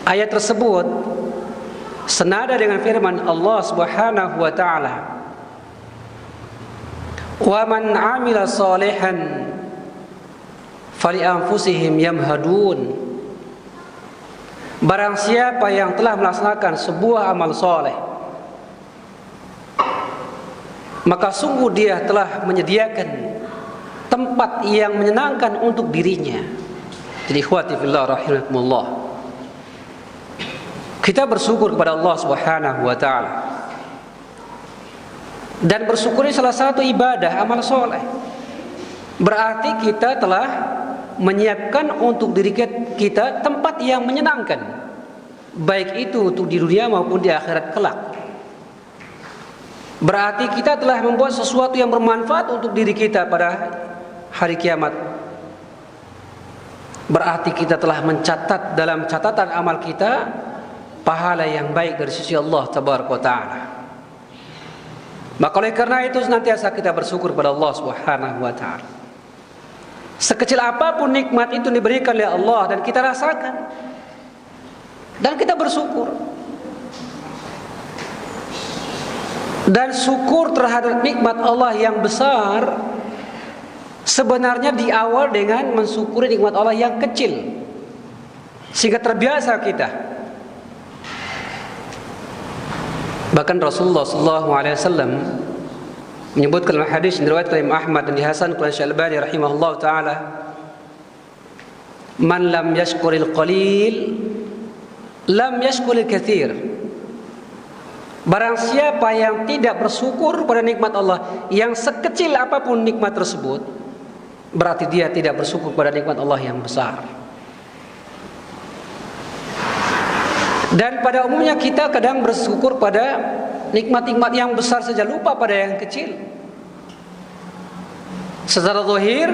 Ayat tersebut senada dengan firman Allah Subhanahu wa taala, "Wa man 'amila shalihan fali anfusihim yamhadun." Barang siapa yang telah melaksanakan sebuah amal soleh, maka sungguh dia telah menyediakan tempat yang menyenangkan untuk dirinya. Jadi ikhwati fillah rahimakumullah, kita bersyukur kepada Allah Subhanahu wa taala. Dan bersyukur ini salah satu ibadah amal soleh. Berarti kita telah menyiapkan untuk diri kita tempat yang menyenangkan, baik itu untuk di dunia maupun di akhirat kelak. Berarti kita telah membuat sesuatu yang bermanfaat untuk diri kita pada hari kiamat. Berarti kita telah mencatat dalam catatan amal kita pahala yang baik dari sisi Allah Tabaraka wa Ta'ala. Maka oleh karena itu senantiasa kita bersyukur kepada Allah Subhanahu wa Ta'ala. Sekecil apapun nikmat itu diberikan oleh Allah dan kita rasakan, dan kita bersyukur. Dan syukur terhadap nikmat Allah yang besar sebenarnya diawal dengan mensyukuri nikmat Allah yang kecil, sehingga terbiasa kita. Bahkan Rasulullah SAW menyebutkan dalam hadis yang diriwayatkan oleh Imam Ahmad dan dihasankan oleh Syalbani rahimahullah taala, "Man lam yashkuril qalil lam yashkuril katsir." Barang siapa yang tidak bersyukur pada nikmat Allah yang sekecil apapun nikmat tersebut, berarti dia tidak bersyukur pada nikmat Allah yang besar. Dan pada umumnya kita kadang bersyukur pada nikmat-nikmat yang besar saja, lupa pada yang kecil. Secara zahir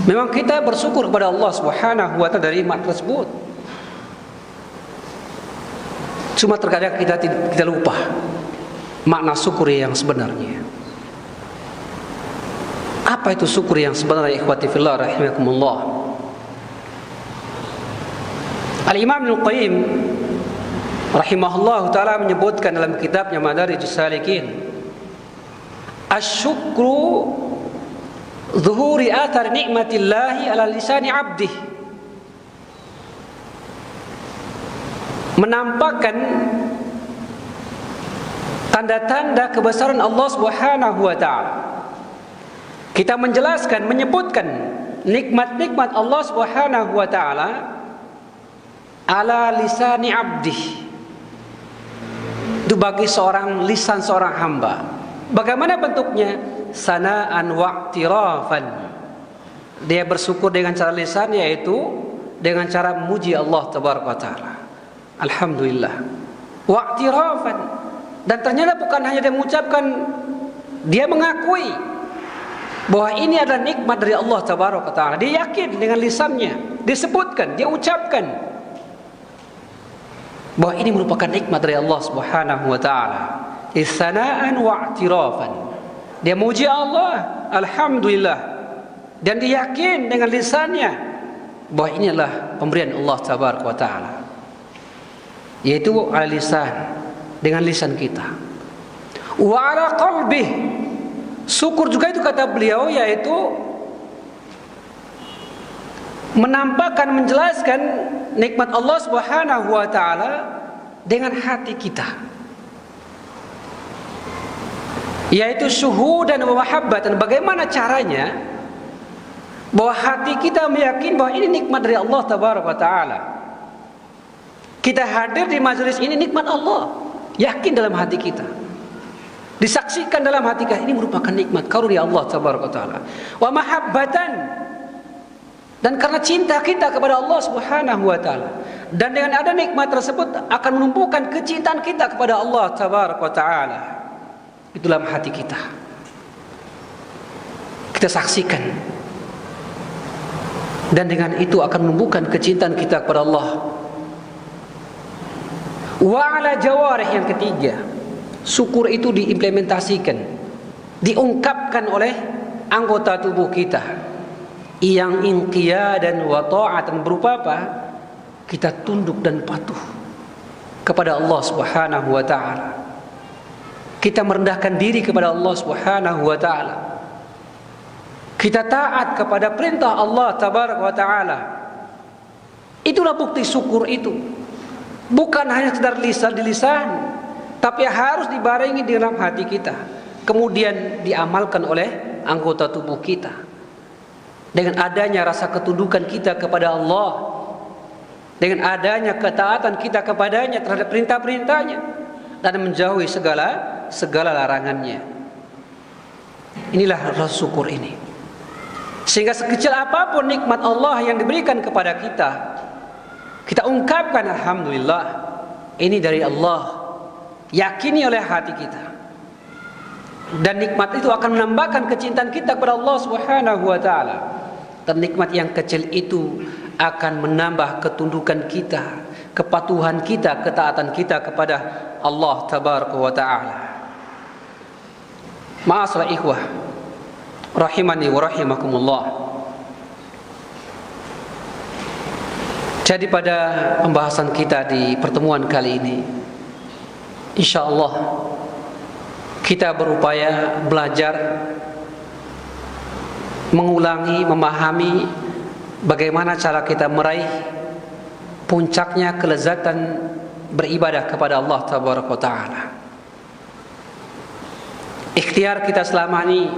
memang kita bersyukur kepada Allah Subhanahu wa taala dari nikmat tersebut. Cuma terkadang kita lupa makna syukur yang sebenarnya. Apa itu syukur yang sebenarnya, ikhwati fillah rahimakumullah? Al-Imam Ibnu Qayyim rahimahullah ta'ala menyebutkan dalam kitabnya Madarijus Salikin, "Asy-syukru zuhuri athar nikmatillahi ala lisani 'abdih." Menampakkan tanda-tanda kebesaran Allah Subhanahu wa taala. Kita menjelaskan, menyebutkan nikmat-nikmat Allah Subhanahu wa taala ala lisani abdih, itu bagi seorang lisan seorang hamba. Bagaimana bentuknya? Sana'an wa'tirafan. Dia bersyukur dengan cara lisan, yaitu dengan cara memuji Allah Tabaraka Ta'ala. Alhamdulillah. Wa'tirafan. Dan ternyata bukan hanya dia mengucapkan, dia mengakui bahwa ini adalah nikmat dari Allah Tabaraka Ta'ala. Dia yakin dengan lisannya, disebutkan, dia ucapkan bahwa ini merupakan nikmat dari Allah Subhanahu wa taala. Isana'an wa'tirafan. Dia muji Allah, alhamdulillah, dan dia yakin dengan lisannya bahwa ini adalah pemberian Allah Tabaraka wa taala. Yaitu ala lisan, dengan lisan kita. Wa ala qalbih. Syukur juga itu kata beliau, yaitu menampakkan, menjelaskan nikmat Allah Subhanahu wa taala dengan hati kita, yaitu syuhudan wa mahabbatan. Bagaimana caranya? Bahwa hati kita meyakini bahwa ini nikmat dari Allah Tabaraka taala. Kita hadir di majelis ini nikmat Allah, yakin dalam hati kita, disaksikan dalam hati kita, ini merupakan nikmat karunia Allah Tabaraka taala. Wa mahabbatan, dan karena cinta kita kepada Allah Subhanahu wa taala, dan dengan ada nikmat tersebut akan menumbuhkan kecintaan kita kepada Allah Tabaraka wa taala. Itu dalam hati kita, kita saksikan, dan dengan itu akan menumbuhkan kecintaan kita kepada Allah. Wa ala jawarih, yang ketiga, syukur itu diimplementasikan, diungkapkan oleh anggota tubuh kita yang inqiyadan wa ta'atan, berupa apa? kita tunduk dan patuh kepada Allah Subhanahu wa taala. Kita merendahkan diri kepada Allah Subhanahu wa taala. Kita taat kepada perintah Allah Tabaraka wa taala. Itulah bukti syukur itu. Bukan hanya sekedar lisan di lisan, tapi harus dibarengi di dalam hati kita, kemudian diamalkan oleh anggota tubuh kita. Dengan adanya rasa ketundukan kita kepada Allah, dengan adanya ketaatan kita kepadanya terhadap perintah-perintahnya, dan menjauhi segala larangannya. Inilah rasa syukur ini. Sehingga sekecil apapun nikmat Allah yang diberikan kepada kita, kita ungkapkan alhamdulillah, ini dari Allah. Yakini oleh hati kita. Dan nikmat itu akan menambahkan kecintaan kita kepada Allah Subhanahu wa taala. Dan nikmat yang kecil itu akan menambah ketundukan kita, kepatuhan kita, ketaatan kita kepada Allah Tabaraka wa taala. Ma'asyiral ikhwah rahimani wa rahimakumullah. Jadi pada pembahasan kita di pertemuan kali ini, insyaallah kita berupaya belajar mengulangi, memahami bagaimana cara kita meraih puncaknya kelezatan beribadah kepada Allah Tabaraka wa taala. Ikhtiar kita selama ini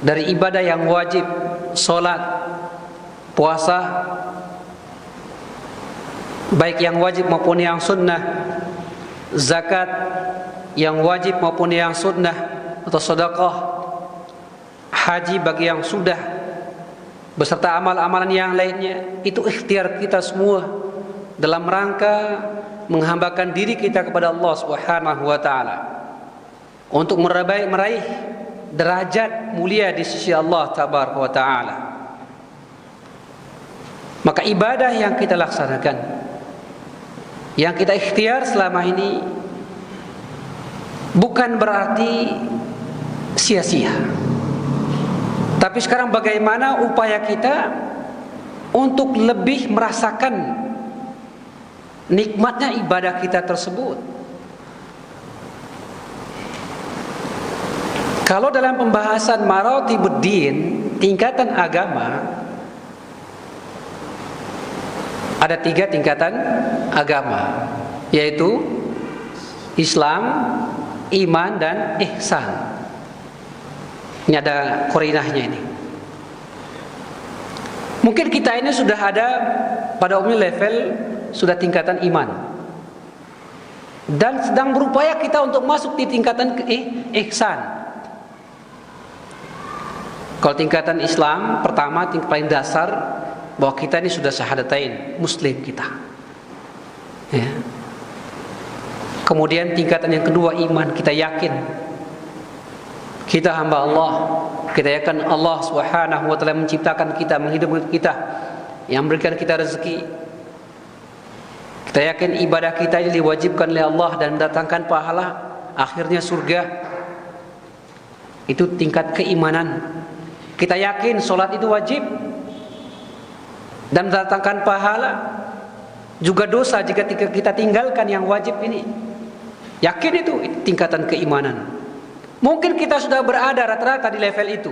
dari ibadah yang wajib, salat, puasa, baik yang wajib maupun yang sunnah, zakat yang wajib maupun yang sunnah atau sedekah, haji bagi yang sudah, beserta amal-amalan yang lainnya, itu ikhtiar kita semua dalam rangka menghambakan diri kita kepada Allah Subhanahu wa taala untuk meraih derajat mulia di sisi Allah Tabaraka wa taala. Maka ibadah yang kita laksanakan, yang kita ikhtiar selama ini, bukan berarti sia-sia. Tapi sekarang bagaimana upaya kita untuk lebih merasakan nikmatnya ibadah kita tersebut. Kalau dalam pembahasan maratibuddin, tingkatan agama, ada 3 tingkatan agama, yaitu Islam, iman, dan ihsan. Ini ada korinahnya ini. Mungkin kita ini sudah ada pada umumnya level sudah tingkatan iman, dan sedang berupaya kita untuk masuk di tingkatan ihsan. Kalau tingkatan Islam pertama, paling dasar, bahwa kita ini sudah syahadatain, muslim kita, ya. Kemudian tingkatan yang kedua iman, kita yakin kita hamba Allah, kita yakin Allah Subhanahu wa taala menciptakan kita, menghidupkan kita, yang memberikan kita rezeki. Kita yakin ibadah kita ini diwajibkan oleh Allah dan mendatangkan pahala, akhirnya surga. Itu tingkat keimanan. Kita yakin solat itu wajib dan mendatangkan pahala, juga dosa jika kita tinggalkan yang wajib ini. Yakin itu tingkatan keimanan. Mungkin kita sudah berada rata-rata di level itu.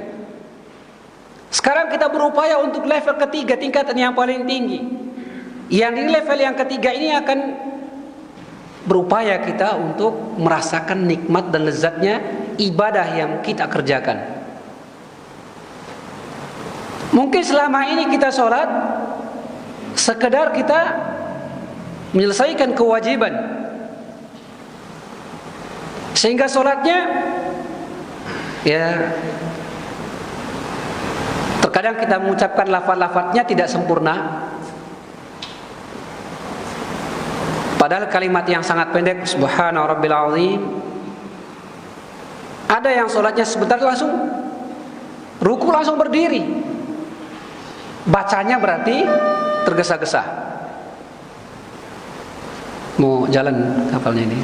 Sekarang kita berupaya untuk level ketiga, tingkatan yang paling tinggi. Yang di level yang ketiga ini akan berupaya kita untuk merasakan nikmat dan lezatnya ibadah yang kita kerjakan. Mungkin selama ini kita sholat sekedar kita menyelesaikan kewajiban, sehingga sholatnya ya terkadang kita mengucapkan lafaz-lafaznya tidak sempurna, padahal kalimat yang sangat pendek, subhana rabbil azim. Ada yang sholatnya sebentar langsung ruku, langsung berdiri, bacanya berarti tergesa-gesa. Mau jalan kapalnya ini,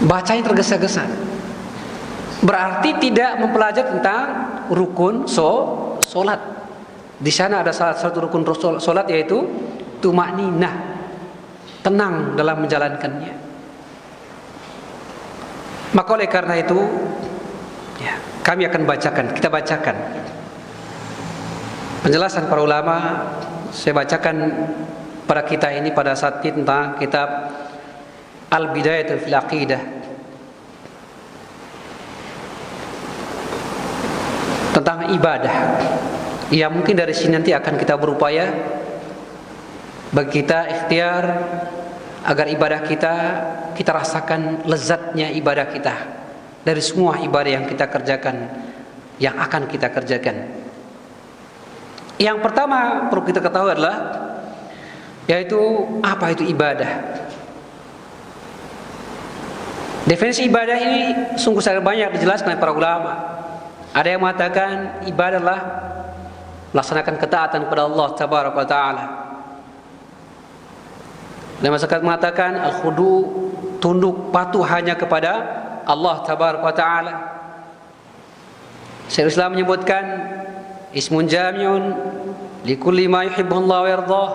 bacanya tergesa-gesa, berarti tidak mempelajari tentang rukun sholat. Di sana ada salah satu rukun sholat, yaitu tumakninah, tenang dalam menjalankannya. Maka oleh karena itu ya, kami akan kita bacakan penjelasan para ulama. Saya bacakan pada kita ini pada saat ini tentang kitab Al-Bidayah fil Aqidah, tentang ibadah. Ya, mungkin dari sini nanti akan kita berupaya bagi kita ikhtiar agar ibadah kita rasakan lezatnya ibadah kita dari semua ibadah yang kita kerjakan, yang akan kita kerjakan. Yang pertama perlu kita ketahui adalah yaitu apa itu ibadah. Definisi ibadah ini sungguh sangat banyak dijelaskan oleh para ulama. Ada yang mengatakan ibadah adalah melaksanakan ketaatan kepada Allah Tabaraka wa Ta'ala. Dan masyarakat mengatakan al-khudu, tunduk patuh hanya kepada Allah Tabaraka wa Ta'ala. Syekhul Islam menyebutkan ismun jami'un likulli ma yuhibbu Allah wa yardah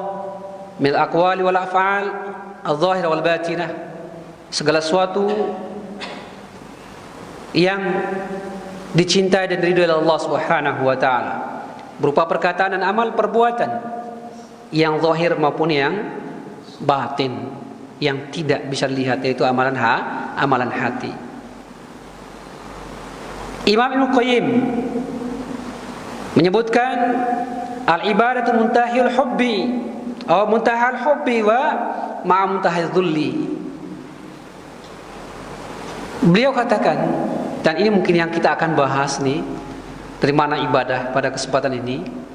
min al-aqwali wal af'al al-zahirah wal batinah. Segala sesuatu yang dicintai dan diridhoi oleh Allah Subhanahu wa Ta'ala, berupa perkataan dan amal perbuatan yang zahir maupun yang batin, yang tidak bisa dilihat, yaitu amalan hati. Imam Ibnu Qayyim menyebutkan al-ibadatu muntahil hubbi atau muntahal hubbi wa ma'a muntahil dhulli. Beliau katakan, dan ini mungkin yang kita akan bahas nih, dari mana ibadah pada kesempatan ini.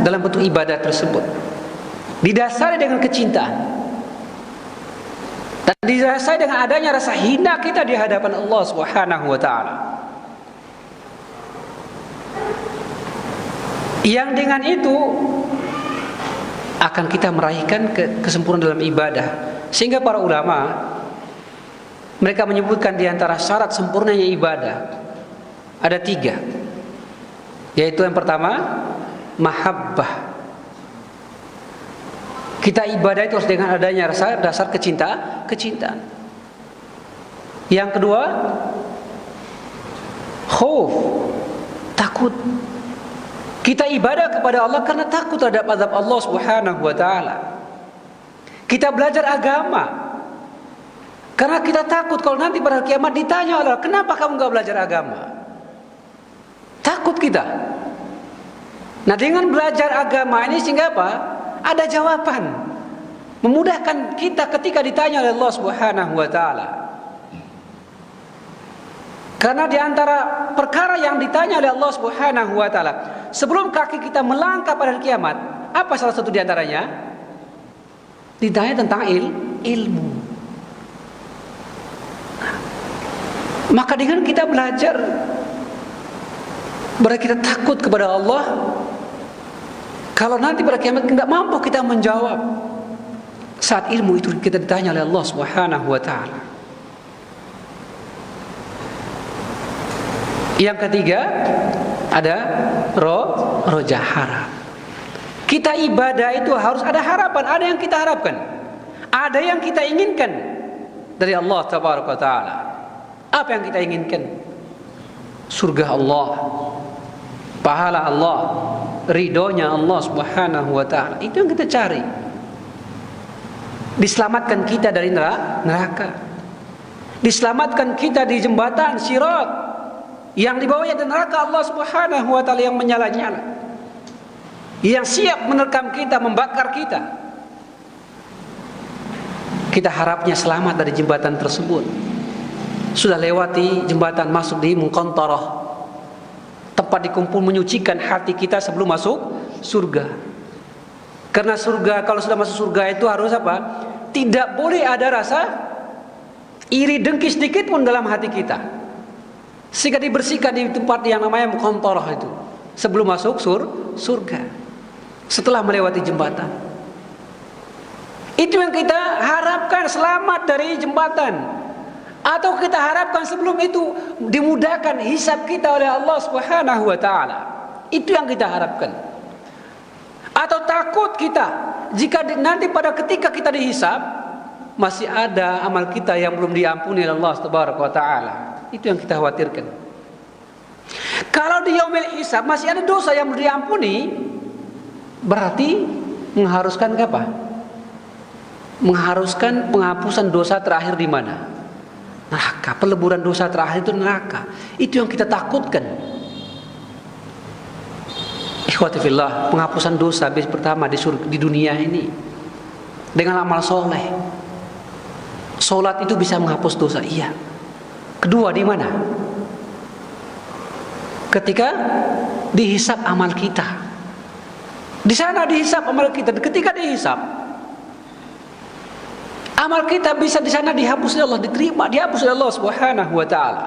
Dalam bentuk ibadah tersebut didasari dengan kecintaan dan didasari dengan adanya rasa hina kita di hadapan Allah Subhanahu wa Ta'ala, yang dengan itu akan kita meraihkan kesempurnaan dalam ibadah. Sehingga para ulama mereka menyebutkan di antara syarat sempurnanya ibadah ada 3, yaitu yang pertama mahabbah. Kita ibadah itu harus dengan adanya rasa dasar kecintaan. Yang kedua, khauf, takut. Kita ibadah kepada Allah karena takut terhadap azab Allah Subhanahu wa Ta'ala. Kita belajar agama karena kita takut kalau nanti pada kiamat ditanya Allah, kenapa kamu enggak belajar agama? Takut kita. Nah, dengan belajar agama ini sehingga apa? Ada jawaban, memudahkan kita ketika ditanya oleh Allah Subhanahu wa Ta'ala. Karena di antara perkara yang ditanya oleh Allah Subhanahu wa Ta'ala sebelum kaki kita melangkah pada kiamat, apa salah satu di antaranya? Ditanya tentang ilmu. Maka dengan kita belajar, berarti kita takut kepada Allah. Kalau nanti pada kiamat tidak mampu kita menjawab saat ilmu itu kita ditanya oleh Allah Subhanahu wa Ta'ala. Yang ketiga ada roja harap. Kita ibadah itu harus ada harapan, ada yang kita harapkan, ada yang kita inginkan dari Allah Tabaraka wa Ta'ala. Apa yang kita inginkan? Surga Allah, pahala Allah, ridhonya Allah Subhanahu wa Ta'ala. Itu yang kita cari. Diselamatkan kita dari neraka, diselamatkan kita di jembatan Sirat yang di bawahnya ada neraka Allah Subhanahu wa Ta'ala yang menyala-nyala, yang siap menerkam kita, membakar kita. Kita harapnya selamat dari jembatan tersebut. sudah lewati jembatan masuk di Muqantarah, tempat dikumpul menyucikan hati kita sebelum masuk surga. Karena surga, kalau sudah masuk surga itu harus apa? Tidak boleh ada rasa iri dengki sedikit pun dalam hati kita, sehingga dibersihkan di tempat yang namanya Muqantarah itu sebelum masuk surga, setelah melewati jembatan. Itu yang kita harapkan, selamat dari jembatan. Atau kita harapkan sebelum itu dimudahkan hisab kita oleh Allah Subhanahu wa taala. Itu yang kita harapkan. Atau takut kita jika nanti pada ketika kita dihisab masih ada amal kita yang belum diampuni oleh Allah Subhanahu wa taala. Itu yang kita khawatirkan. Kalau di yaumil hisab masih ada dosa yang belum diampuni, berarti mengharuskan apa? Mengharuskan penghapusan dosa terakhir di mana? Neraka. Peleburan dosa terakhir itu neraka. Itu yang kita takutkan. Ikhwati fillah, penghapusan dosa pertama di dunia ini dengan amal soleh. Solat itu bisa menghapus dosa, iya. Kedua di mana? Ketika dihisab amal kita. Di sana dihisab amal kita. Ketika dihisab, amal kita bisa di sana dihapus oleh Allah, diterima, dihapus oleh Allah Subhanahu wa taala.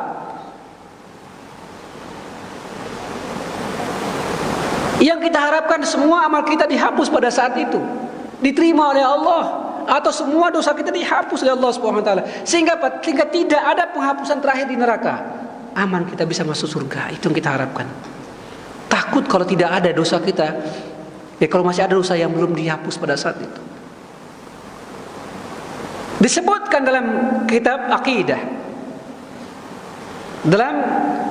Yang kita harapkan semua amal kita dihapus pada saat itu, diterima oleh Allah, atau semua dosa kita dihapus oleh Allah Subhanahu wa taala. Sehingga tidak ada penghapusan terakhir di neraka. Aman, kita bisa masuk surga. Itu yang kita harapkan. Takut kalau tidak ada dosa kita. Ya kalau masih ada dosa yang belum dihapus pada saat itu. Disebutkan dalam kitab akidah, dalam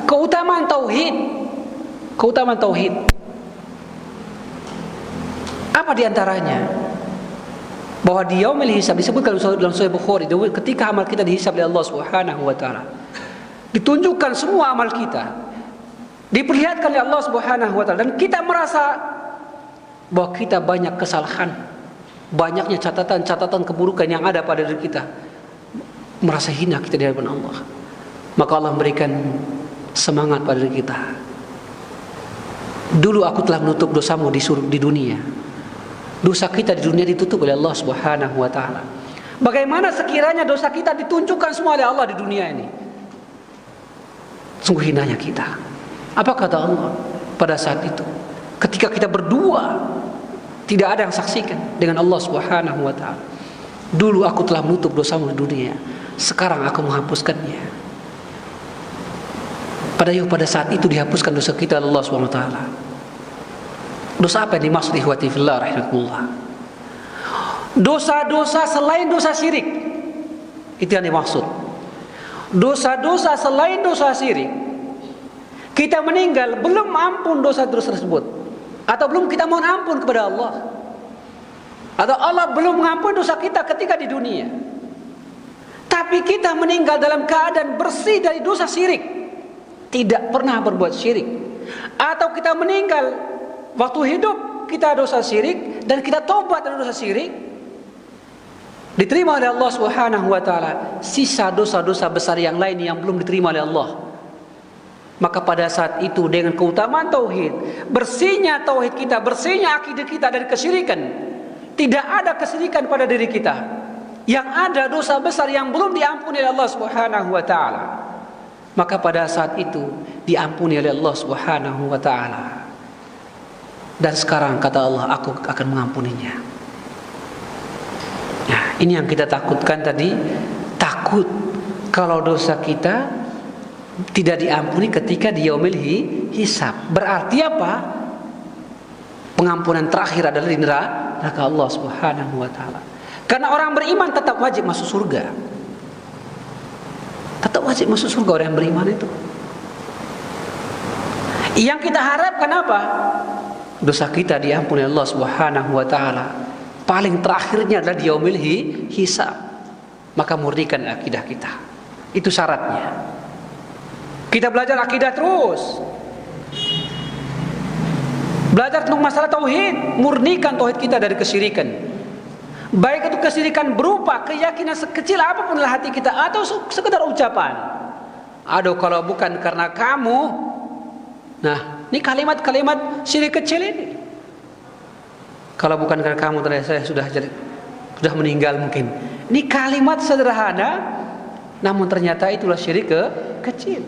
keutamaan tauhid. Apa diantaranya? Bahwa di yaumil hisab disebutkan dalam Sahih Bukhari, ketika amal kita dihisab oleh Allah Subhanahu wa taala, ditunjukkan semua amal kita, diperlihatkan oleh Allah Subhanahu wa taala, dan kita merasa bahwa kita banyak kesalahan, banyaknya catatan-catatan keburukan yang ada pada diri kita, merasa hina kita di hadapan Allah. Maka Allah memberikan semangat pada diri kita. Dulu aku telah menutup dosamu di dunia. Dosa kita di dunia ditutup oleh Allah Subhanahu wa taala. Bagaimana sekiranya dosa kita ditunjukkan semua oleh Allah di dunia ini? Sungguh hinanya kita. Apa kata Allah pada saat itu? Ketika kita berdua, tidak ada yang saksikan dengan Allah Subhanahu wa taala. Dulu aku telah menutup dosamu di dunia, sekarang aku menghapuskannya. Pada saat itu dihapuskan dosa kita oleh Allah Subhanahu wa taala. Dosa apa yang dimaksud ikhwati fillah rahimakumullah? Dosa-dosa selain dosa syirik. Itu yang dimaksud. Dosa-dosa selain dosa syirik. Kita meninggal belum ampun dosa-dosa tersebut, atau belum kita mohon ampun kepada Allah, atau Allah belum mengampuni dosa kita ketika di dunia, tapi kita meninggal dalam keadaan bersih dari dosa syirik, tidak pernah berbuat syirik. Atau kita meninggal waktu hidup kita dosa syirik dan kita tobat dari dosa syirik, diterima oleh Allah Subhanahu wa taala. Sisa dosa-dosa besar yang lain yang belum diterima oleh Allah. Maka pada saat itu dengan keutamaan tauhid, bersihnya tauhid kita, bersihnya akidah kita dari kesyirikan, tidak ada kesyirikan pada diri kita. Yang ada dosa besar yang belum diampuni oleh Allah Subhanahu wa taala. Maka pada saat itu diampuni oleh Allah Subhanahu wa taala. Dan sekarang kata Allah, aku akan mengampuninya. Nah, ini yang kita takutkan tadi. Takut kalau dosa kita tidak diampuni ketika di yaumil hisab. Berarti apa? Pengampunan terakhir adalah di neraka Allah Subhanahu wa taala. Karena orang beriman tetap wajib masuk surga. Tetap wajib masuk surga orang yang beriman itu. Yang kita harapkan apa? Dosa kita diampuni Allah Subhanahu wa taala. Paling terakhirnya adalah di yaumil hisab. Maka murnikan akidah kita. Itu syaratnya. Kita belajar akidah terus. Belajar tentang masalah tauhid, murnikan tauhid kita dari kesyirikan. Baik itu kesyirikan berupa keyakinan sekecil apapun dalam hati kita, atau sekedar ucapan. Aduh, kalau bukan karena kamu. Nah, ini kalimat-kalimat syirik kecil ini. Kalau bukan karena kamu, saya sudah meninggal mungkin. Ini kalimat sederhana, namun ternyata itulah syirik kecil.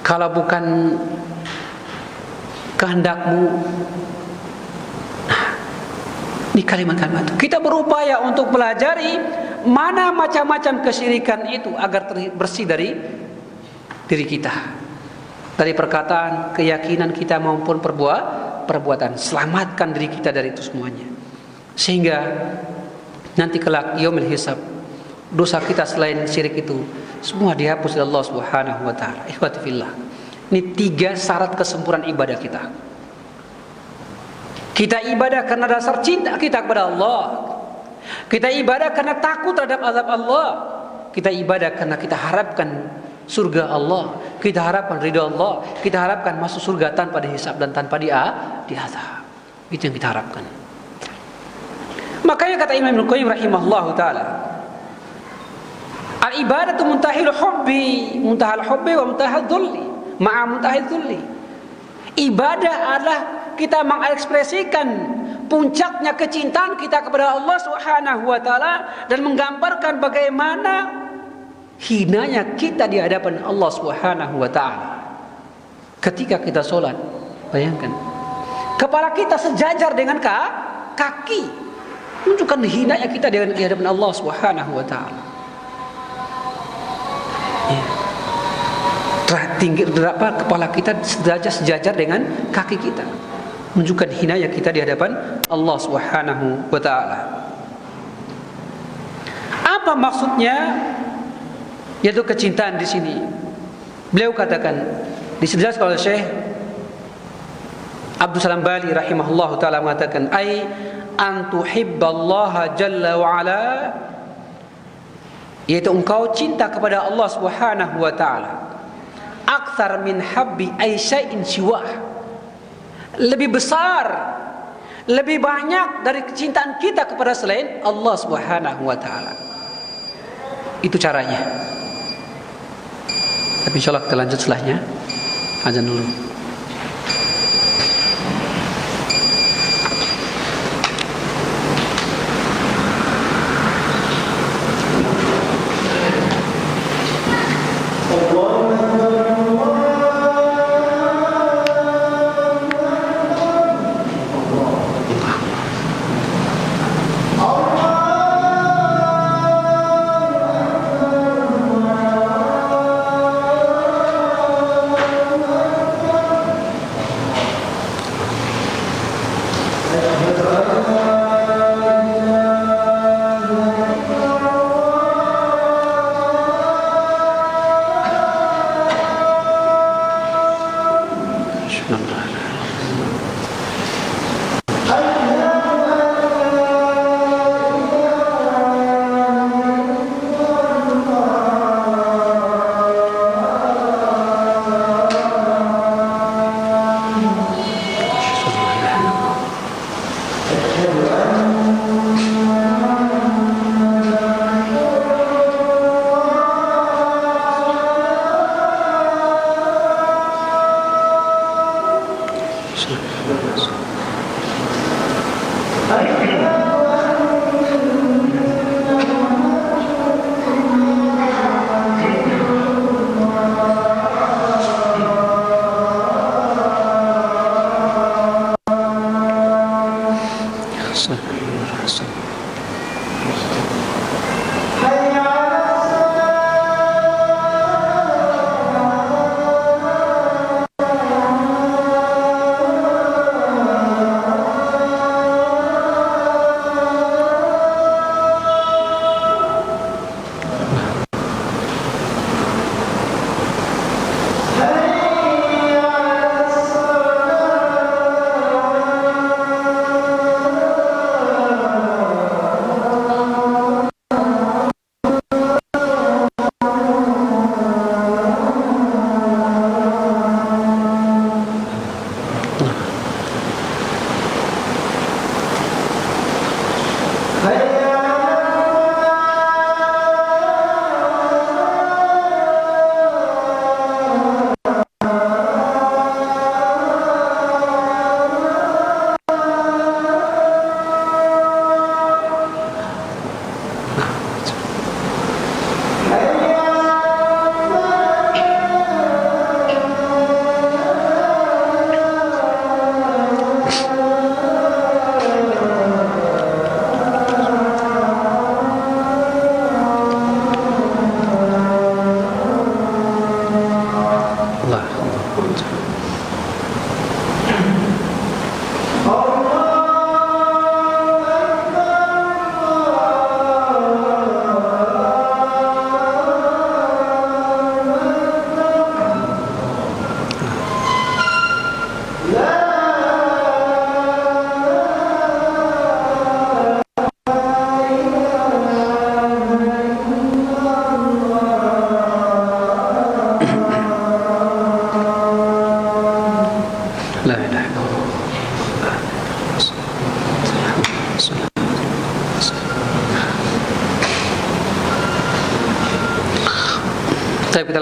Kalau bukan kehendakmu. Nah, ini kalimat-kalimat. Kita berupaya untuk pelajari mana macam-macam kesyirikan itu agar bersih dari diri kita, dari perkataan, keyakinan kita maupun perbuatan. Selamatkan diri kita dari itu semuanya, sehingga nanti kelak yaumil hisab, dosa kita selain syirik itu semua dihapus oleh Allah Subhanahu wa taala. Ikhwati fillah, ini 3 syarat kesempurnaan ibadah kita. Kita ibadah karena dasar cinta kita kepada Allah. Kita ibadah karena takut terhadap azab Allah. Kita ibadah karena kita harapkan surga Allah. Kita harapkan ridha Allah. Kita harapkan masuk surga tanpa dihisab dan tanpa diazab. Itu yang kita harapkan. Makanya kata Imam Ibnu Qayyim rahimahullahu taala, al-ibadatu muntahil hubbi, muntahal hubbi wa muntahal dhulli, ma'a muntahil dhulli. Ibadah adalah kita mengekspresikan puncaknya kecintaan kita kepada Allah Subhanahu wa taala dan menggambarkan bagaimana hinanya kita di hadapan Allah Subhanahu wa taala. Ketika kita sholat, bayangkan kepala kita sejajar dengan kaki, menunjukkan hinanya kita di hadapan Allah Subhanahu wa taala. Tinggi berapa kepala kita sejajar dengan kaki kita, menunjukkan hinanya kita di hadapan Allah Subhanahu wa taala. Apa maksudnya yaitu kecintaan di sini? Beliau katakan, dijelaskan oleh Syekh Abdul Salam Bali rahimahullahu taala mengatakan, ai an tuhibballaha jalla wa ala, yaitu engkau cinta kepada Allah Subhanahu wa taala akthar min habbi ay syai'in siwah, lebih besar, lebih banyak dari kecintaan kita kepada selain Allah Subhanahu wa taala. Itu caranya. Tapi insyaallah kita lanjut setelahnya. Azan dulu.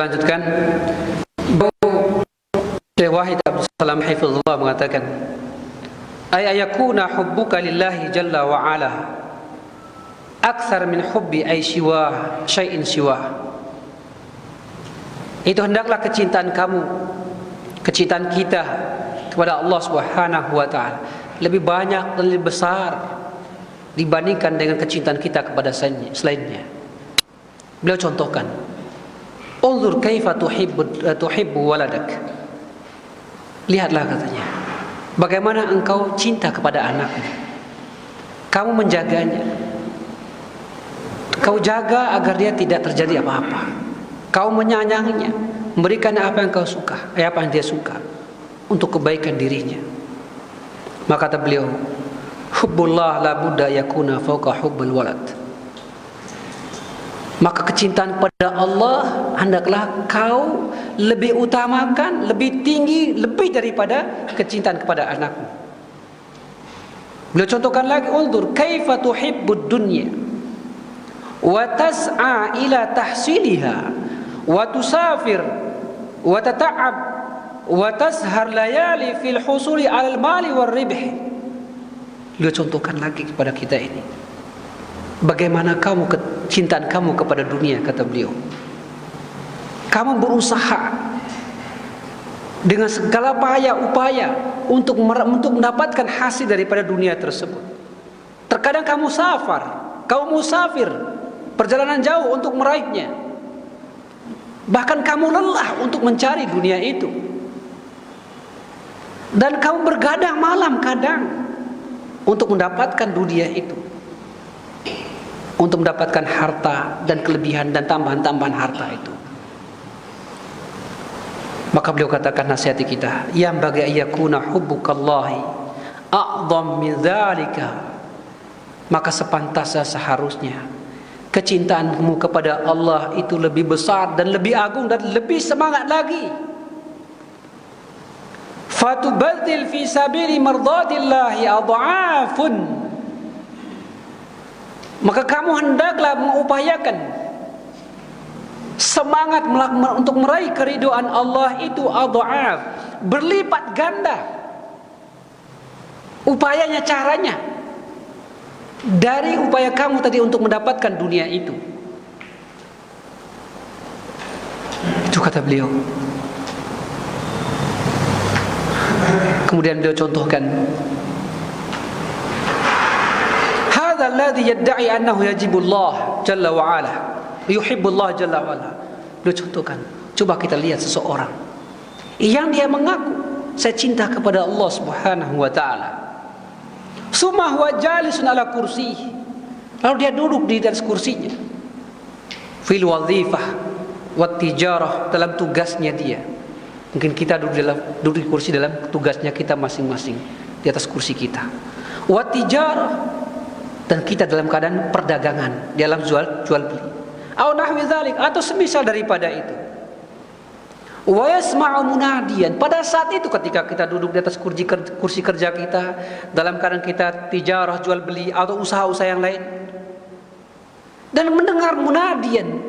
Saya lanjutkan. Syekh Wahid Abdul Salam hafizahullah mengatakan, ay ayakuna hubbuka lillahi jalla wa ala akthar min hubbi ay siwa syai'in siwa. Itu hendaklah kecintaan kamu, kecintaan kita kepada Allah Subhanahu wa taala lebih banyak dan lebih besar dibandingkan dengan kecintaan kita kepada selainnya. Beliau contohkan, unzur kaifa tuhibbu waladak. Lihatlah katanya, bagaimana engkau cinta kepada anakmu. Kamu menjaganya. Kau jaga agar dia tidak terjadi apa-apa. Kau menyayanginya, memberikan apa yang kau suka, apa yang dia suka untuk kebaikan dirinya. Maka kata beliau, hubbullah la budda yakuna fawqa hubbil walad. Maka kecintaan kepada Allah hendaklah kau lebih utamakan, lebih tinggi, lebih daripada kecintaan kepada anakmu. Beliau contohkan lagi, unzur kaifa tuhibbud dunya wa tas'a ila tahsiliha wa tusafir wa tata'ab wa tashar layali fil husuli 'alal mali war ribh. Beliau contohkan lagi kepada kita ini, bagaimana kecintaan kamu kepada dunia, kata beliau. Kamu berusaha dengan segala upaya untuk mendapatkan hasil daripada dunia tersebut. Terkadang kamu musafir, perjalanan jauh untuk meraihnya. Bahkan kamu lelah untuk mencari dunia itu. Dan kamu bergadang malam kadang untuk mendapatkan dunia itu, untuk mendapatkan harta dan kelebihan dan tambahan-tambahan harta itu. Maka beliau katakan, nasihati kita, yang bagi ayakuna hubbukallahi a'dham min dzalika. Maka sepantasnya, seharusnya kecintaanmu kepada Allah itu lebih besar dan lebih agung dan lebih semangat lagi. Fatubadzil fi sabili mardatillahi adha'afun. Maka kamu hendaklah mengupayakan semangat untuk meraih keridhaan Allah itu adha'af, berlipat ganda upayanya, caranya dari upaya kamu tadi untuk mendapatkan dunia itu. Itu kata beliau. Kemudian beliau contohkan, hadza alladhi yad'i annahu yajibullah jalla wa ala, yuhibbullah jalla wa ala. Beliau contohkan, coba kita lihat seseorang yang dia mengaku saya cinta kepada Allah Subhanahu wa taala. Summa huwa jalisun ala kursi. Lalu dia duduk di atas kursinya. Fil wadhifah wat tijarah, dalam tugasnya dia. Mungkin kita duduk di kursi dalam tugasnya kita masing-masing di atas kursi kita. Wat tijarah, dan kita dalam keadaan perdagangan, dalam jual beli. Au nahwi dzalik, atau semisal daripada itu. Wa yasma'u munadiyan, pada saat itu ketika kita duduk di atas kursi kerja kita, dalam keadaan kita tijarah, jual beli atau usaha-usaha yang lain, dan mendengar munadiyan,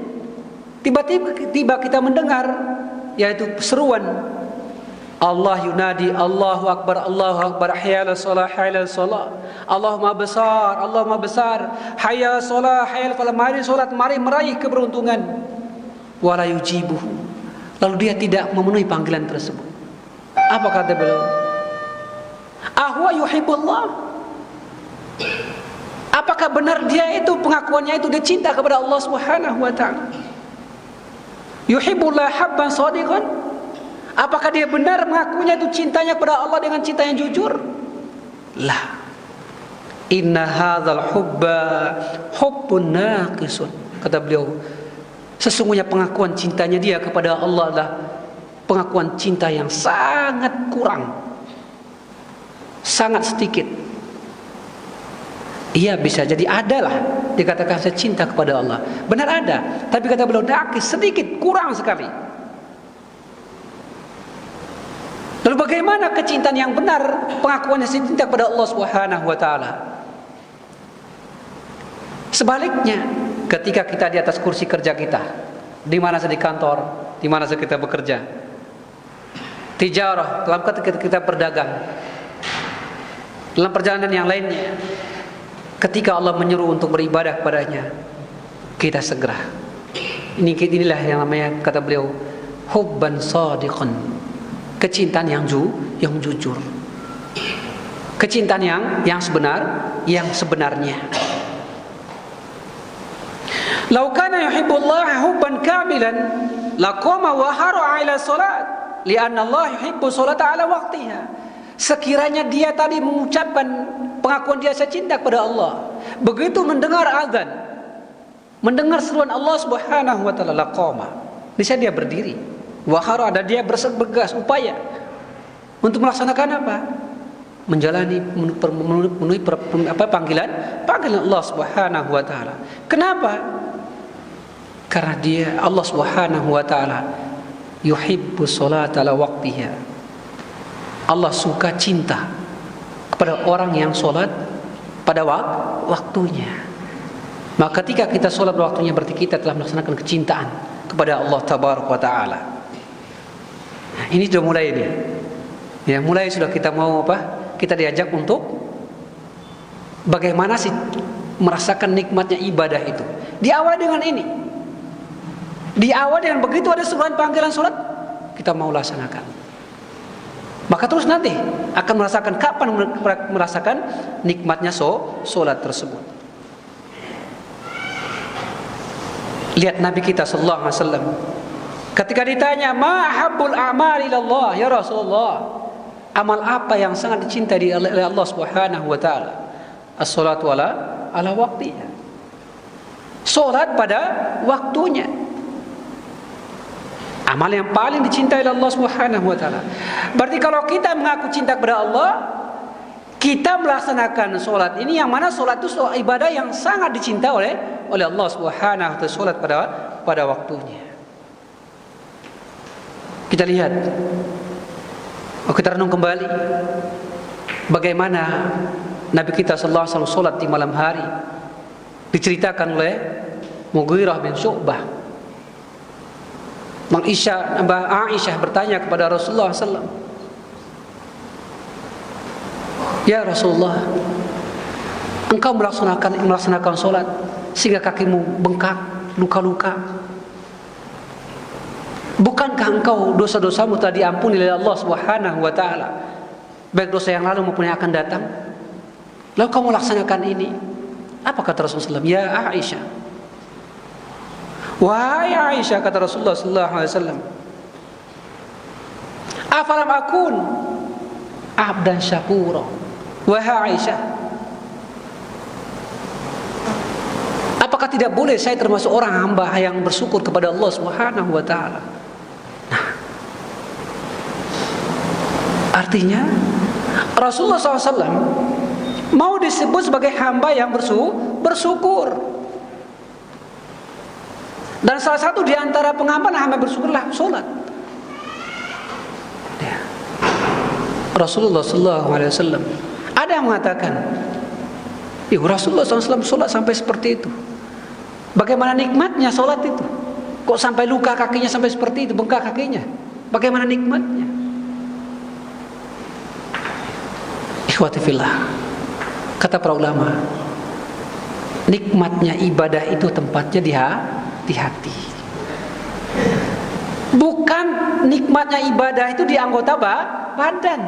tiba-tiba kita mendengar, yaitu seruan Allah yunadi, Allahu akbar, Allahu akbar, hayya 'alas shalah, hayya 'alas shalah, Allahumma besar, Allahumma besar, hayya shalah, hayya 'alal falah, mari salat, mari meraih keberuntungan. Wala yujibuhu, lalu dia tidak memenuhi panggilan tersebut. Apa kata beliau? Ahwa yuhibbullah, apakah benar dia itu pengakuannya itu dia cinta kepada Allah Subhanahu wa taala? Yuhibbullah habban shadiqan, apakah dia benar mengakunya itu cintanya kepada Allah dengan cinta yang jujur? Lah, inna hadzal hubba hubbun naqisun, kata beliau, sesungguhnya pengakuan cintanya dia kepada Allah adalah pengakuan cinta yang sangat kurang, sangat sedikit. Iya, bisa jadi adalah dikatakan saya cinta kepada Allah, benar ada, tapi kata beliau naqis, sedikit, kurang sekali. Lalu bagaimana kecintaan yang benar, pengakuannya cinta kepada Allah Subhanahu wa taala? Sebaliknya, ketika kita di atas kursi kerja kita, di mana saja, di kantor, di mana saja kita bekerja. Tijarah, dalam ketika kita berdagang. Dalam perjalanan yang lainnya, ketika Allah menyuruh untuk beribadah kepadanya, kita segera. Inilah yang namanya, kata beliau, hubban sadiqan, kecintaan yang jujur, kecintaan yang sebenarnya. Lau kana yuhibbullah hubban kamilan laqama wa hara'a ila salat li'anna Allah yuhibbu salata ala waqtiha. Sekiranya dia tadi mengucapkan pengakuan dia cinta kepada Allah, begitu mendengar azan, mendengar seruan Allah Subhanahu wa taala, laqama, bisa dia berdiri, wahara, dan dia bergegas upaya untuk melaksanakan apa? Menjalani memenuhi panggilan Allah Subhanahu wa taala. Kenapa? Karena dia, Allah Subhanahu wa taala, yuhibbu sholata ala waqtiha. Allah suka, cinta kepada orang yang sholat pada waktunya. Maka ketika kita sholat pada waktunya, berarti kita telah melaksanakan kecintaan kepada Allah Tabaraka wa Ta'ala. Ini sudah mulai ini. Ya, mulai sudah kita mau apa? Kita diajak untuk bagaimana sih merasakan nikmatnya ibadah itu. Diawali dengan ini. Diawali dengan begitu ada seruan panggilan sholat, kita mau laksanakan. Maka terus nanti akan merasakan, kapan merasakan nikmatnya sholat tersebut. Lihat Nabi kita sallallahu alaihi wasallam, ketika ditanya, ma habbul a'mal ilallah ya Rasulullah, amal apa yang sangat dicintai oleh Allah Subhanahu wa taala? As-salatu ala waqtiha. Salat pada waktunya. Amal yang paling dicintai oleh Allah Subhanahu wa taala. Berarti kalau kita mengaku cinta kepada Allah, kita melaksanakan salat ini, yang mana salat itu ibadah yang sangat dicintai oleh Allah Subhanahu wa taala, salat pada waktunya. Kita lihat, kita renung kembali bagaimana Nabi kita sallallahu alaihi wasallam salat di malam hari. Diceritakan oleh Mughirah bin Syu'bah. Mbak Aisyah bertanya kepada Rasulullah SAW, ya Rasulullah, engkau melaksanakan sholat sehingga kakimu bengkak, luka-luka. Bukankah engkau dosa-dosamu telah diampuni oleh Allah Subhanahu wa taala, baik dosa yang lalu maupun yang akan datang? Lalu kamu laksanakan ini. Apa kata Rasulullah SAW? Ya Aisyah, wahai Aisyah, kata Rasulullah sallallahu alaihi wasallam, afalam akun abdan syakura. Wahai Aisyah, apakah tidak boleh saya termasuk orang hamba yang bersyukur kepada Allah Subhanahu wa taala? Nah, artinya Rasulullah SAW mau disebut sebagai hamba yang bersyukur. Dan salah satu di antara pengaman hamba bersyukurlah sholat. Ya. Rasulullah SAW ada yang mengatakan, Rasulullah SAW sholat sampai seperti itu. Bagaimana nikmatnya sholat itu? Kok sampai luka kakinya sampai seperti itu, bengkak kakinya? Bagaimana nikmatnya? Ikhwati fillah, kata para ulama, nikmatnya ibadah itu tempatnya di hati. Bukan nikmatnya ibadah itu di anggota badan,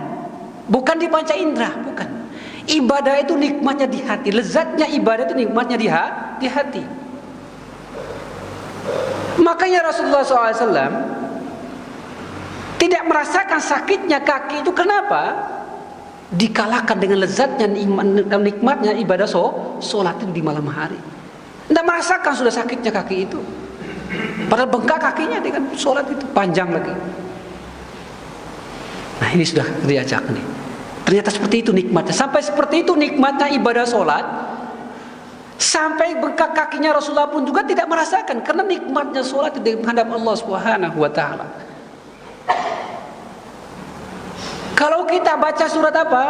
bukan di panca indera, bukan. Ibadah itu nikmatnya di hati, lezatnya ibadah itu nikmatnya di hati. Makanya Rasulullah SAW tidak merasakan sakitnya kaki itu. Kenapa? Dikalahkan dengan lezatnya, nikmatnya ibadah sholat itu di malam hari. Tidak merasakan sudah sakitnya kaki itu, padahal bengkak kakinya dengan sholat itu panjang lagi. Nah, ini sudah diajak nih. Ternyata seperti itu nikmatnya. Sampai seperti itu nikmatnya ibadah sholat, sampai bengkak kakinya Rasulullah pun juga tidak merasakan, karena nikmatnya sholat itu di hadap Allah Subhanahu wa taala. Kalau kita baca surat apa?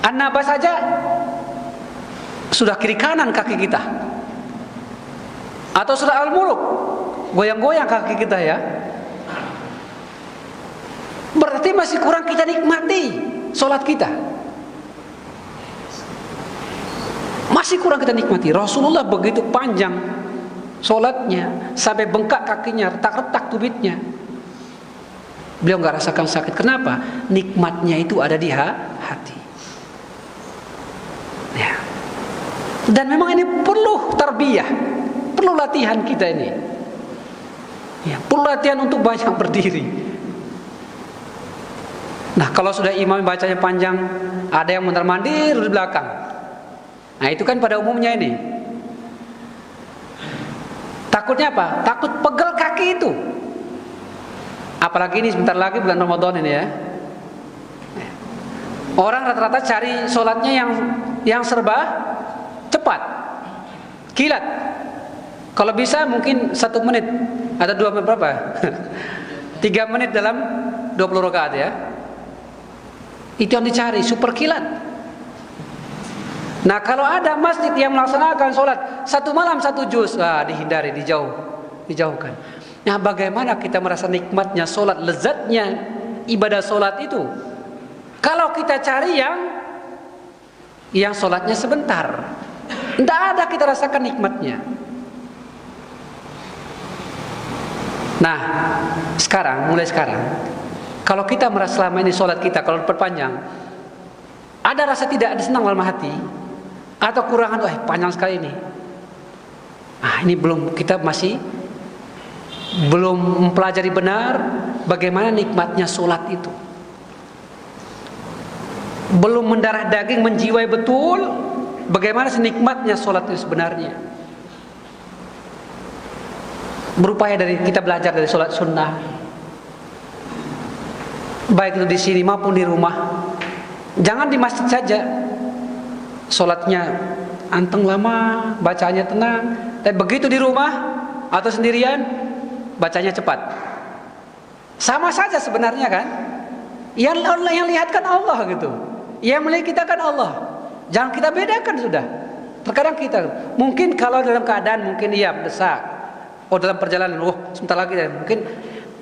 An-Naba saja sudah kiri kanan kaki kita. Atau surah Al-Mulk goyang-goyang kaki kita ya. Berarti masih kurang kita nikmati sholat kita. Masih kurang kita nikmati. Rasulullah begitu panjang sholatnya, sampai bengkak kakinya, retak-retak tumitnya. Beliau nggak rasakan sakit. Kenapa? Nikmatnya itu ada di hati. Ya. Dan memang ini perlu tarbiyah, perlu latihan kita ini. Ya, perlu latihan untuk banyak berdiri. Nah, kalau sudah imam bacanya panjang, ada yang mondar mandir di belakang. Nah, itu kan pada umumnya ini. Takutnya apa? Takut pegel kaki itu. Apalagi ini sebentar lagi bulan Ramadan ini ya. Orang rata-rata cari sholatnya yang serba cepat, kilat. Kalau bisa mungkin 1 menit atau 2 menit berapa? 3 menit dalam 20 rakaat ya. Itu yang dicari, super kilat. Nah, kalau ada masjid yang melaksanakan sholat 1 malam 1 juz, dihindari, dijauhkan. Nah, bagaimana kita merasa nikmatnya sholat, lezatnya ibadah sholat itu? Kalau kita cari yang sholatnya sebentar, tidak ada kita rasakan nikmatnya. Nah, mulai sekarang, kalau kita merasa selama ini sholat kita kalau diperpanjang, ada rasa tidak senang dalam hati, atau kurangan, panjang sekali ini. Ini kita masih belum mempelajari benar bagaimana nikmatnya sholat itu. Belum mendarah daging menjiwai betul bagaimana senikmatnya sholat itu sebenarnya. Berupaya kita belajar dari sholat sunnah, baik itu di sini maupun di rumah. Jangan di masjid saja sholatnya anteng lama, bacanya tenang, tapi begitu di rumah atau sendirian bacanya cepat. Sama saja sebenarnya kan. Yang lihat kan Allah gitu. Yang melihat kita kan Allah. Jangan kita bedakan sudah. Terkadang kita mungkin kalau dalam keadaan mungkin mendesak. Dalam perjalanan, sebentar lagi mungkin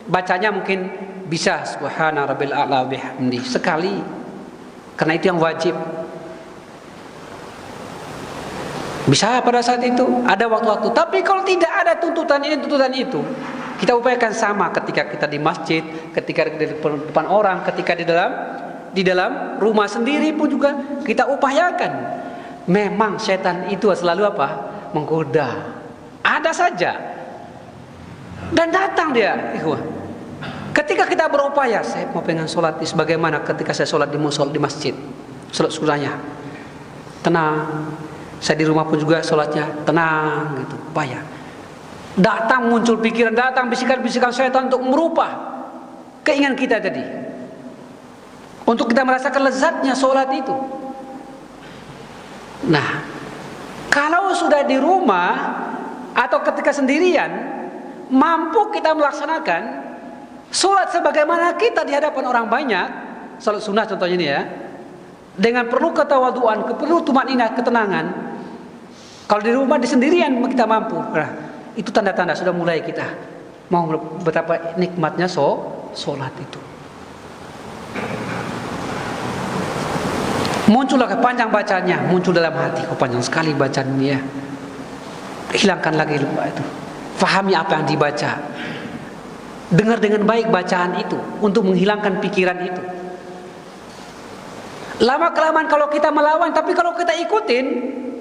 bacanya mungkin bisa subhana rabbil a'la bihamdi sekali. Karena itu yang wajib. Bisa pada saat itu, ada waktu-waktu. Tapi kalau tidak ada tuntutan ini, tuntutan itu, kita upayakan sama ketika kita di masjid, ketika di depan orang, ketika di dalam rumah sendiri pun juga kita upayakan. Memang setan itu selalu apa? Menggoda. Ada saja. Dan datang dia. Ketika kita berupaya, saya mau pengen sholat sebagaimana ketika saya sholat di masjid, sholat sunnahnya tenang. Saya di rumah pun juga sholatnya tenang gitu, upaya. Datang muncul pikiran, datang bisikan-bisikan syaitan untuk merubah keinginan kita tadi, untuk kita merasakan lezatnya sholat itu. Nah, kalau sudah di rumah atau ketika sendirian, mampu kita melaksanakan sholat sebagaimana kita di hadapan orang banyak, sholat sunnah contohnya ini ya, dengan perlu ketawaduan, perlu tumanina, ketenangan. Kalau di rumah di sendirian kita mampu. Nah, itu tanda-tanda sudah mulai kita mau betapa nikmatnya sholat itu. Muncullah panjang bacanya, muncul dalam hati, panjang sekali bacaan ini ya. Hilangkan lagi lupa itu. Fahami apa yang dibaca. Dengar dengan baik bacaan itu untuk menghilangkan pikiran itu. Lama kelamaan kalau kita melawan, tapi kalau kita ikutin,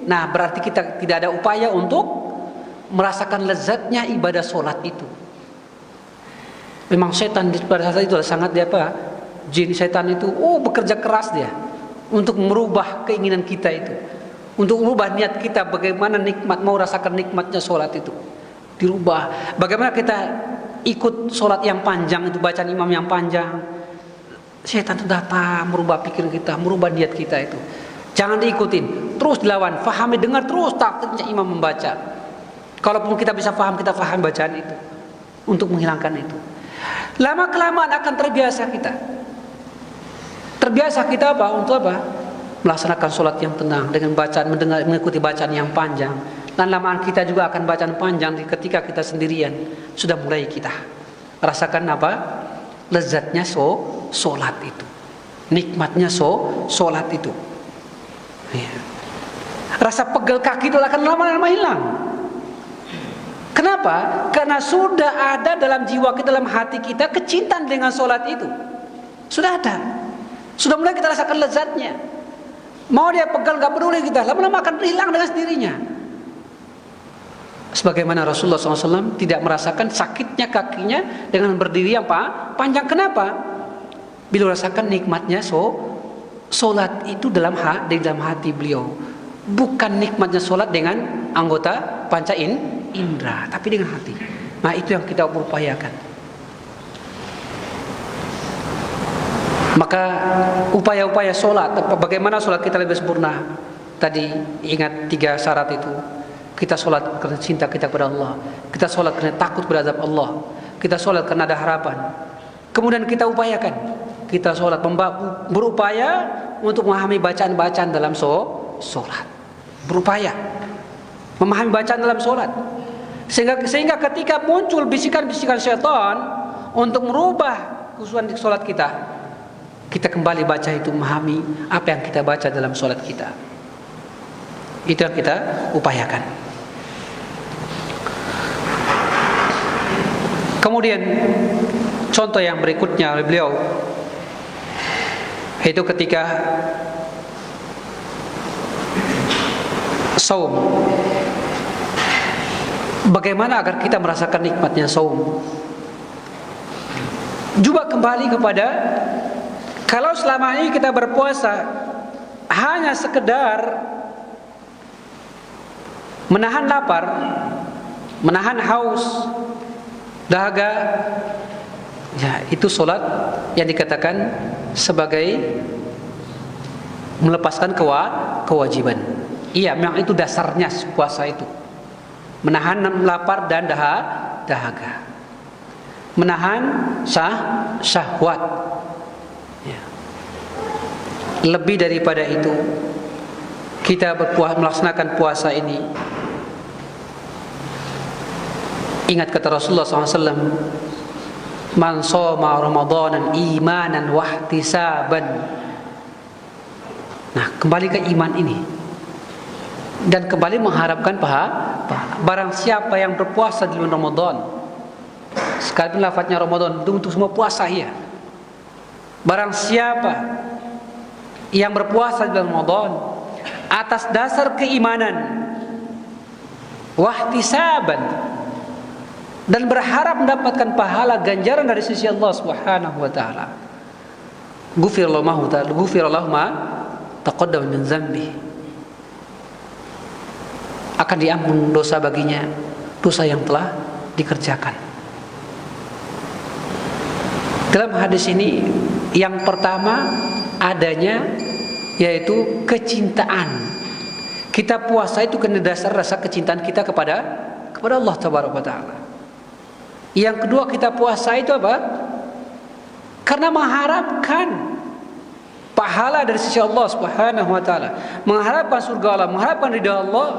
nah berarti kita tidak ada upaya untuk merasakan lezatnya ibadah sholat itu. Memang setan pada saat itu sangat jin setan itu bekerja keras dia untuk merubah keinginan kita itu, untuk merubah niat kita bagaimana mau rasakan nikmatnya sholat itu dirubah. Bagaimana kita ikut sholat yang panjang itu, bacaan imam yang panjang, setan itu datang merubah pikiran kita, merubah niat kita itu. Jangan diikutin, terus dilawan, fahami, dengar terus taktiknya imam membaca. Kalaupun kita bisa faham, kita faham bacaan itu untuk menghilangkan itu. Lama kelamaan akan terbiasa kita. Terbiasa kita Untuk apa? Melaksanakan sholat yang tenang dengan bacaan, mengikuti bacaan yang panjang. Dan lama kita juga akan bacaan panjang ketika kita sendirian. Sudah mulai kita rasakan apa? Lezatnya solat itu. Nikmatnya solat itu. Ya. Rasa pegel kaki itu akan lama-lama hilang. Kenapa? Karena sudah ada dalam jiwa kita, dalam hati kita kecintaan dengan solat itu. Sudah ada. Sudah mulai kita rasakan lezatnya. Mau dia pegel gak peduli kita, lama-lama akan hilang dengan sendirinya. Sebagaimana Rasulullah SAW tidak merasakan sakitnya kakinya dengan berdiri yang panjang. Kenapa? Bila rasakan nikmatnya solat itu di dalam hati beliau. Bukan nikmatnya solat dengan anggota panca indera, tapi dengan hati. Nah, itu yang kita berupayakan. Maka upaya-upaya solat, bagaimana solat kita lebih sempurna? Tadi ingat 3 syarat itu. Kita solat karena cinta kita kepada Allah. Kita solat karena takut kepada azab Allah. Kita solat karena ada harapan. Kemudian kita upayakan. Kita solat berupaya untuk memahami bacaan-bacaan dalam solat. Berupaya memahami bacaan dalam solat. Sehingga ketika muncul bisikan-bisikan syaitan untuk merubah khususan di solat kita kembali baca itu, memahami apa yang kita baca dalam solat kita. Itu yang kita upayakan. Kemudian contoh yang berikutnya oleh beliau, itu ketika saum. Bagaimana agar kita merasakan nikmatnya saum? Juga kembali kepada, kalau selama ini kita berpuasa hanya sekedar menahan lapar, menahan haus, dahaga, ya itu solat yang dikatakan sebagai melepaskan kewajiban. Iya, memang itu dasarnya puasa itu. Menahan lapar dan dahaga. Menahan syahwat. Ya. Lebih daripada itu, kita melaksanakan puasa ini. Ingat kata Rasulullah SAW, man shoma ramadanan imanan wahtisaban. Nah, kembali ke iman ini dan kembali mengharapkan pahala. Barang siapa yang berpuasa di bulan Ramadan, sekalipun lafadznya Ramadan itu untuk semua puasa ya. Barang siapa yang berpuasa di bulan Ramadan atas dasar keimanan, wahtisaban, dan berharap mendapatkan pahala ganjaran dari sisi Allah Subhanahu wa taala, ghufirallahu ma taqaddama min dzambi, akan diampun dosa baginya, dosa yang telah dikerjakan. Dalam hadis ini yang pertama adanya yaitu kecintaan. Kita puasa itu karena dasar rasa kecintaan kita kepada Allah Tabaraka wa taala. Yang kedua, kita puasa itu apa? Karena mengharapkan pahala dari sisi Allah Subhanahu wa taala, mengharapkan surga Allah, mengharapkan ridha Allah.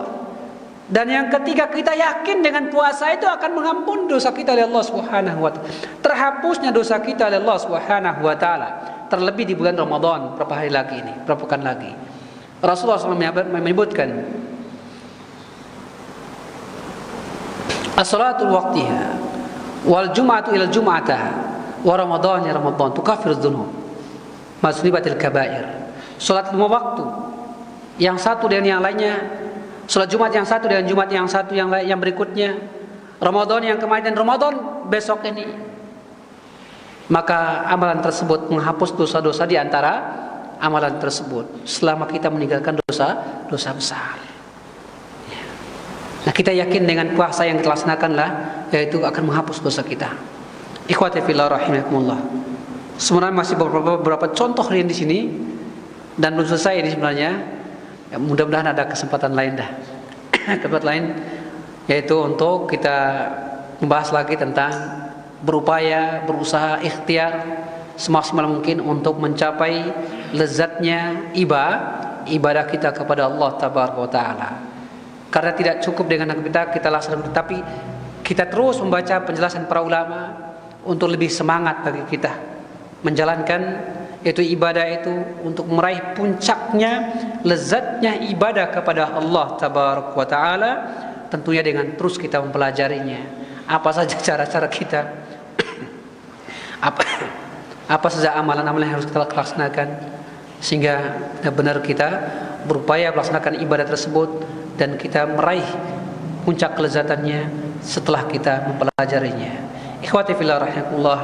Dan yang ketiga, kita yakin dengan puasa itu akan mengampuni dosa kita oleh Allah Subhanahu wa taala. Terhapusnya dosa kita oleh Allah Subhanahu wa taala. Terlebih di bulan Ramadan, berapa hari lagi ini? Berapa pekan lagi? Rasulullah SAW menyebutkan as-salatu waqtiha wal jum'atu ila jum'atah wa ramadan ya ramadan tukaffiru dzunub masribatil kabair. Salat 5 waktu, yang satu dengan yang lainnya. Salat Jumat yang satu dengan Jumat yang satu yang berikutnya. Ramadan yang kemarin dan Ramadan besok ini. Maka amalan tersebut menghapus dosa-dosa di antara amalan tersebut selama kita meninggalkan dosa besar. Nah, kita yakin dengan puasa yang dilaksanakanlah yaitu akan menghapus dosa kita. Ikhwati fillah rahimakumullah. Sebenarnya masih beberapa contoh yang di sini dan belum selesai ini sebenarnya. Ya, mudah-mudahan ada kesempatan lain kesempatan lain, yaitu untuk kita membahas lagi tentang berupaya, berusaha, ikhtiar semaksimal mungkin untuk mencapai lezatnya ibadah kita kepada Allah Tabaraka wa taala. Karena tidak cukup dengan kita laksanakan, tapi kita terus membaca penjelasan para ulama untuk lebih semangat bagi kita menjalankan yaitu ibadah itu, untuk meraih puncaknya, lezatnya ibadah kepada Allah Tabaraka wa Ta'ala, tentunya dengan terus kita mempelajarinya. Apa saja cara-cara kita, apa saja amalan-amalan yang harus kita laksanakan, sehingga benar-benar kita berupaya melaksanakan ibadah tersebut dan kita meraih puncak kelezatannya setelah kita mempelajarinya. Ikhwati fillah rahimakumullah,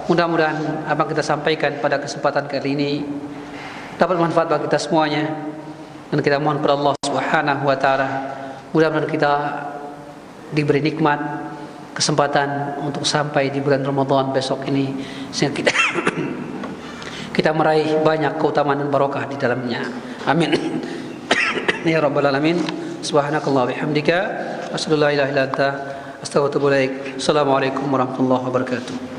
mudah-mudahan apa yang kita sampaikan pada kesempatan kali ini dapat manfaat bagi kita semuanya, dan kita mohon kepada Allah Subhanahu wa taala mudah-mudahan kita diberi nikmat kesempatan untuk sampai di bulan Ramadan besok ini, sehingga kita meraih banyak keutamaan dan barokah di dalamnya. Amin. Ya rabbal alamin. Subhanakallah bihamdika asyhadu an la ilaha illa anta astaghfiruka wa atubu ilaik. Assalamualaikum warahmatullahi wabarakatuh.